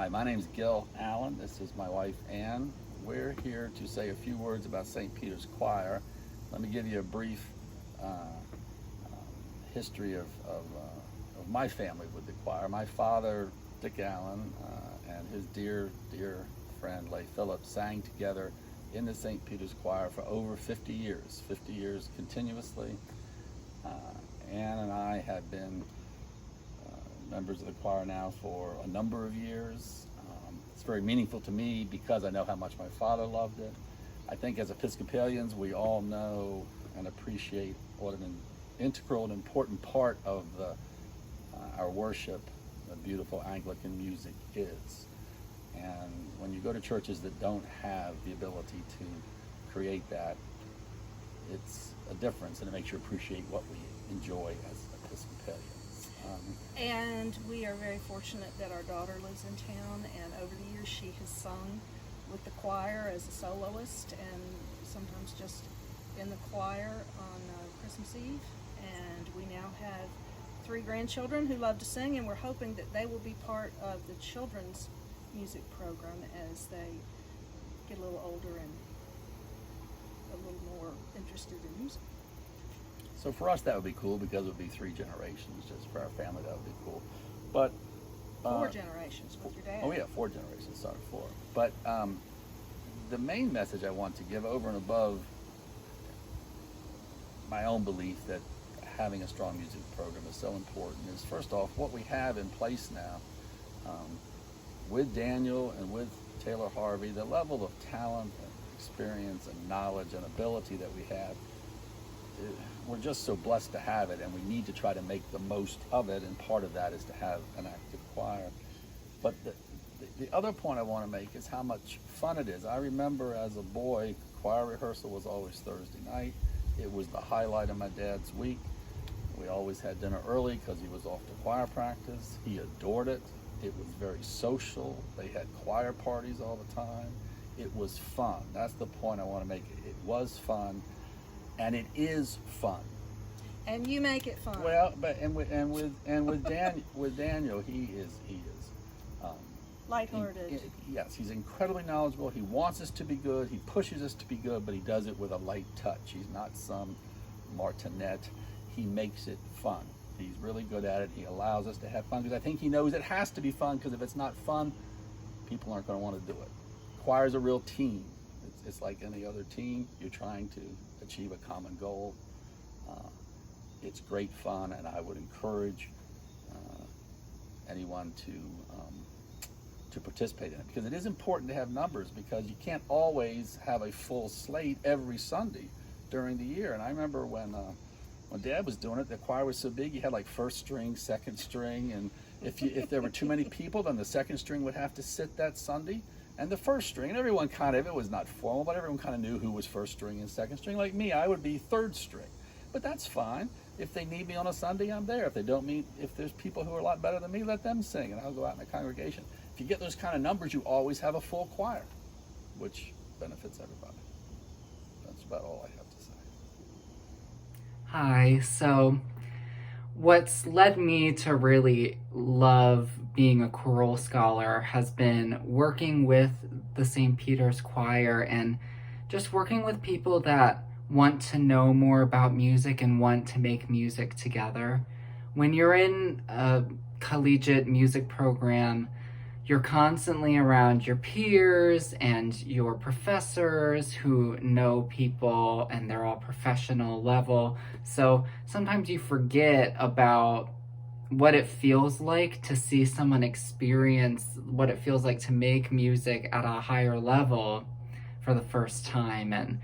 Hi, my name is Gil Allen. This is my wife Ann. We're here to say a few words about St. Peter's Choir. Let me give you a brief history of my family with the choir. My father, Dick Allen, and his dear friend Leigh Phillips sang together in the St. Peter's Choir for over 50 years continuously. Ann and I have been members of the choir now for a number of years. It's very meaningful to me because I know how much my father loved it. I think as Episcopalians, we all know and appreciate what an integral and important part of our worship, the beautiful Anglican music is. And when you go to churches that don't have the ability to create that, it's a difference, and it makes you appreciate what we enjoy as Episcopalians. And we are very fortunate that our daughter lives in town, and over the years she has sung with the choir as a soloist and sometimes just in the choir on Christmas Eve. And we now have 3 grandchildren who love to sing, and we're hoping that they will be part of the children's music program as they get a little older and a little more interested in music. So for us, that would be cool because it would be 3 generations. Just for our family, that would be cool. But 4 generations with your dad. Oh yeah, 4 generations. Sorry, 4. But the main message I want to give, over and above my own belief that having a strong music program is so important, is first off what we have in place now with Daniel and with Taylor Harvey, the level of talent and experience and knowledge and ability that we have. We're just so blessed to have it, and we need to try to make the most of it, and part of that is to have an active choir. But the other point I want to make is how much fun it is. I remember as a boy, choir rehearsal was always Thursday night. It was the highlight of my dad's week. We always had dinner early because he was off to choir practice. He adored it. It was very social. They had choir parties all the time. It was fun. That's the point I want to make. It was fun. And it is fun. And you make it fun. Well, but with Daniel, he is lighthearted. Yes, he's incredibly knowledgeable. He wants us to be good. He pushes us to be good, but he does it with a light touch. He's not some martinet. He makes it fun. He's really good at it. He allows us to have fun because I think he knows it has to be fun, because if it's not fun, people aren't going to want to do it. Choir's a real team. It's like any other team. You're trying to achieve a common goal. It's great fun, and I would encourage anyone to participate in it, because it is important to have numbers, because you can't always have a full slate every Sunday during the year. And I remember when Dad was doing it, the choir was so big, you had like first string, second string, and if there were too many people, then the second string would have to sit that Sunday. And the first string, and everyone kind of, it was not formal, but everyone kind of knew who was first string and second string. Like me, I would be third string. But that's fine. If they need me on a Sunday, I'm there. If they don't meet, if there's people who are a lot better than me, let them sing, and I'll go out in the congregation. If you get those kind of numbers, you always have a full choir, which benefits everybody. That's about all I have to say. Hi, so what's led me to really love being a choral scholar has been working with the St. Peter's Choir, and just working with people that want to know more about music and want to make music together. When you're in a collegiate music program, you're constantly around your peers and your professors who know people, and they're all professional level. So sometimes you forget about what it feels like to see someone experience what it feels like to make music at a higher level for the first time. And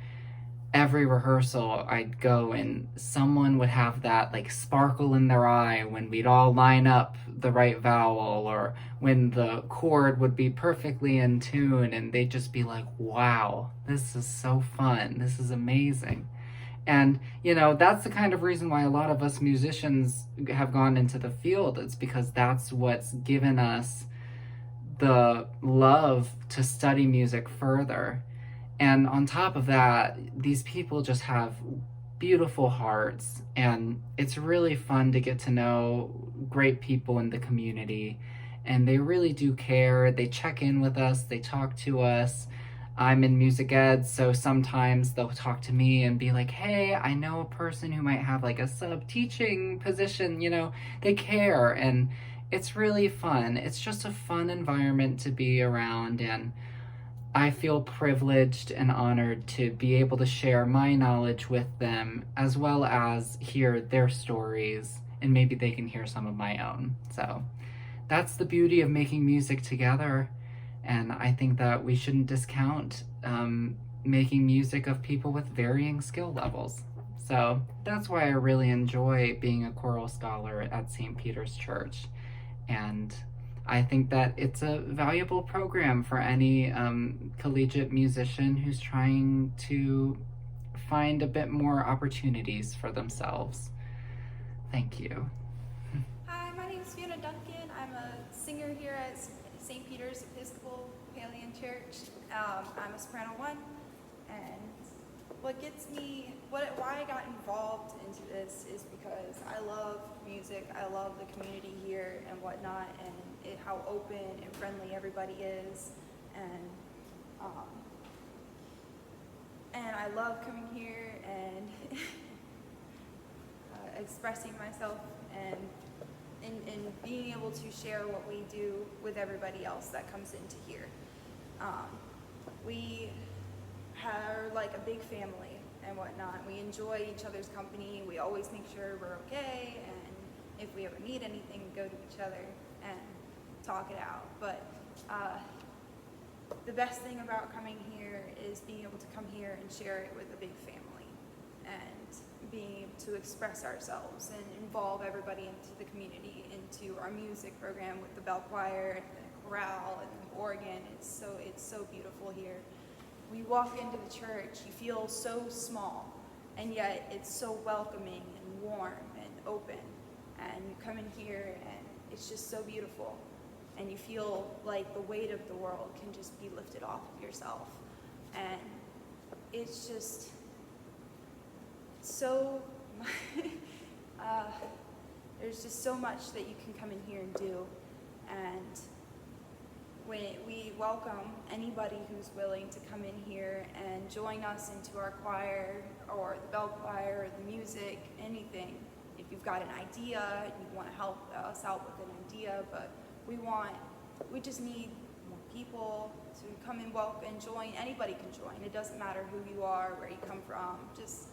every rehearsal I'd go and someone would have that like sparkle in their eye when we'd all line up the right vowel, or when the chord would be perfectly in tune, and they'd just be like, wow, this is so fun, this is amazing. And, you know, that's the kind of reason why a lot of us musicians have gone into the field. It's because that's what's given us the love to study music further. And on top of that, these people just have beautiful hearts, and it's really fun to get to know great people in the community and they really do care. They check in with us, they talk to us. I'm in music ed, so sometimes they'll talk to me and be like, hey, I know a person who might have like a sub teaching position, you know, they care. And it's really fun. It's just a fun environment to be around, and I feel privileged and honored to be able to share my knowledge with them as well as hear their stories, and maybe they can hear some of my own. So that's the beauty of making music together, and I think that we shouldn't discount making music of people with varying skill levels. So that's why I really enjoy being a choral scholar at St. Peter's Church. And I think that it's a valuable program for any collegiate musician who's trying to find a bit more opportunities for themselves. Thank you. Hi, my name is Fiona Duncan. I'm a singer here at St. Peter's Episcopal Palian Church. I'm a soprano 1, and what gets me, why I got involved into this is because I love music, I love the community here and whatnot, and how open and friendly everybody is, and I love coming here and expressing myself and being able to share what we do with everybody else that comes into here. We are like a big family and whatnot. We enjoy each other's company. We always make sure we're okay, and if we ever need anything, we go to each other and talk it out. But the best thing about coming here is being able to come here and share it with a big family, and being able to express ourselves and involve everybody into the community, into our music program with the bell choir and the chorale and the organ. It's so beautiful here. When you walk into the church, you feel so small, and yet it's so welcoming and warm and open. And you come in here and it's just so beautiful, and you feel like the weight of the world can just be lifted off of yourself. And it's just so there's just so much that you can come in here and do. And when we welcome anybody who's willing to come in here and join us into our choir or the bell choir or the music, anything. If you've got an idea and you want to help us out with an idea, but we just need more people to come and welcome and join. Anybody can join. It doesn't matter who you are, where you come from. Just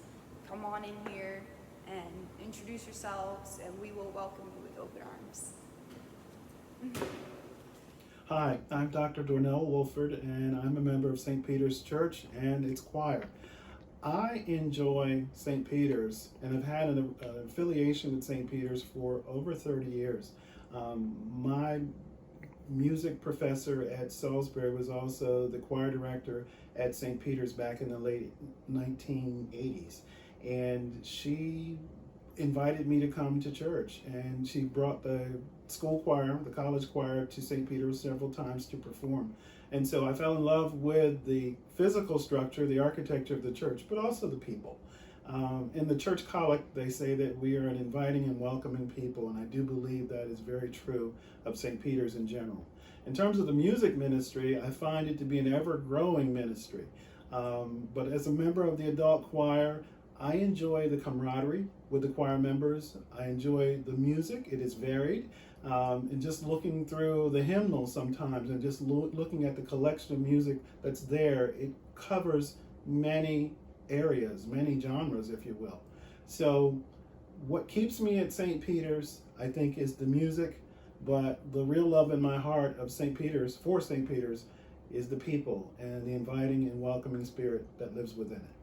come on in here and introduce yourselves, and we will welcome you with open arms. Hi, I'm Dr. Dornell Wolford, and I'm a member of St. Peter's Church and its choir. I enjoy St. Peter's and have had an affiliation with St. Peter's for over 30 years. My music professor at Salisbury was also the choir director at St. Peter's back in the late 1980s. And she invited me to come to church, and she brought the school choir, the college choir, to St. Peter's several times to perform. And so I fell in love with the physical structure, the architecture of the church, but also the people. In the church collect, they say that we are an inviting and welcoming people, and I do believe that is very true of St. Peter's in general. In terms of the music ministry, I find it to be an ever-growing ministry. But as a member of the adult choir, I enjoy the camaraderie with the choir members. I enjoy the music. It is varied. And just looking through the hymnals sometimes and just looking at the collection of music that's there, it covers many areas, many genres, if you will. So what keeps me at St. Peter's, I think, is the music, but the real love in my heart of St. Peter's, for St. Peter's, is the people and the inviting and welcoming spirit that lives within it.